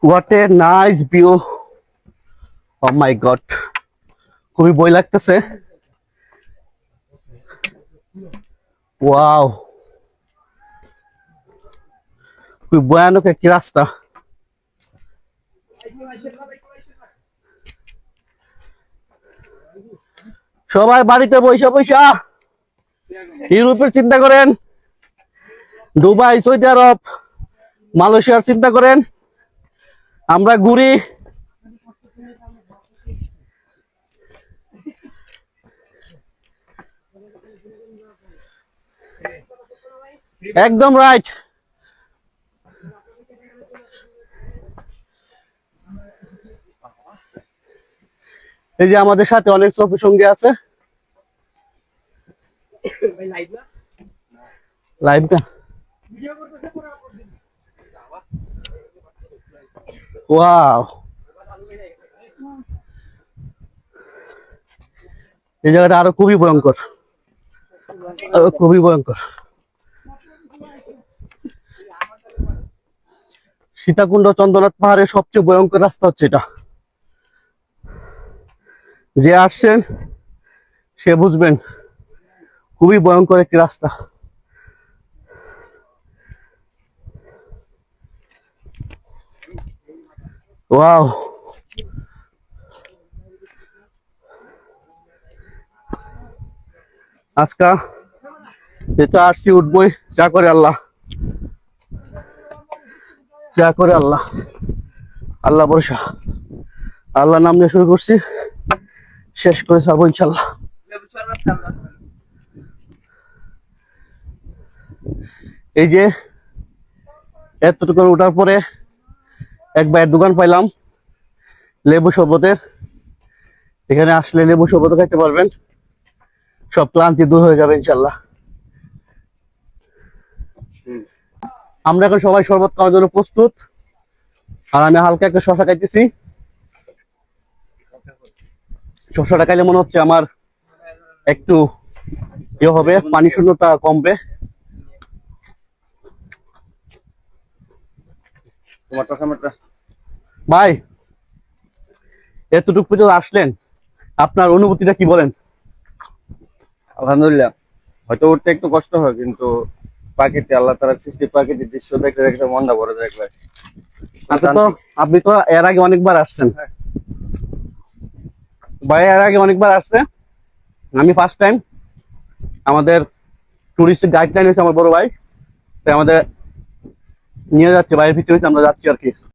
What a nice view. Oh my god, খুবই ভয় লাগতেছে। ওয়াও, খুবই ভয়ানক একটি রাস্তা। সবাই বাড়িতে বৈশা বৈশা ইউরোপের চিন্তা করেন, দুবাই, সৌদি আরব, মালয়েশিয়ার চিন্তা করেন, আমরা ঘুরি। একদম রাইট। এই যে আমাদের সাথে অনেক সফি সঙ্গী আছে। লাইভ না, ওয়াও, এই জায়গাটা আরো খুবই ভয়ঙ্কর, আরো খুবই ভয়ঙ্কর। সীতাকুণ্ড চন্দ্রনাথ পাহাড়ের সবচেয়ে ভয়ঙ্কর রাস্তা হচ্ছে এটা। যে আসছেন সে বুঝবেন, খুবই ভয়ঙ্কর একটি রাস্তা। ওয়াও, আজকা যেটা আসছি উঠবই, যা করে আল্লাহ, যা করে আল্লাহ, আল্লাহ ভরসা। আল্লাহ নাম নিয়ে শুরু করছি, শেষ করে যাবো ইনশাল্লাহ। এই যে এতটুকু ওঠার পরে এক ভাইয়ের দোকান পাইলাম লেবু শরবতের। এখানে আসলে লেবু শরবত খাইতে পারবেন, সব ক্লান্তি দূর হয়ে যাবে ইনশাল্লাহ। আমরা এখন সবাই শরবত খাওয়ার জন্য প্রস্তুত, আর আমি হালকা একটা শশা খাইতেছি। শশাটা খাইলে মনে হচ্ছে আমার একটু ইয়ে হবে, পানি শূন্যতা কমবে। ভাই, এতটুকু পর্যন্ত আসলেন, আপনার অনুভূতিটা কি বলেন? আলহামদুলিল্লাহ, হয়তো উঠতে একটু কষ্ট হয়, কিন্তু প্রাকৃতিক আল্লাহ তাআলার সৃষ্টি প্রাকৃতিক দৃশ্য দেখতে দেখতে মনটা ভরে যায় একবার। আপনি তো এর আগে অনেকবার আসছেন ভাই, এর আগে অনেকবার আসছে, আমি ফার্স্ট টাইম। আমাদের টুরিস্ট গাইডলাইন হচ্ছে আমার বড় ভাই, তাই আমাদের নিয়ে যাচ্ছে, বাইরের পিছনে আমরা যাচ্ছি আর কি।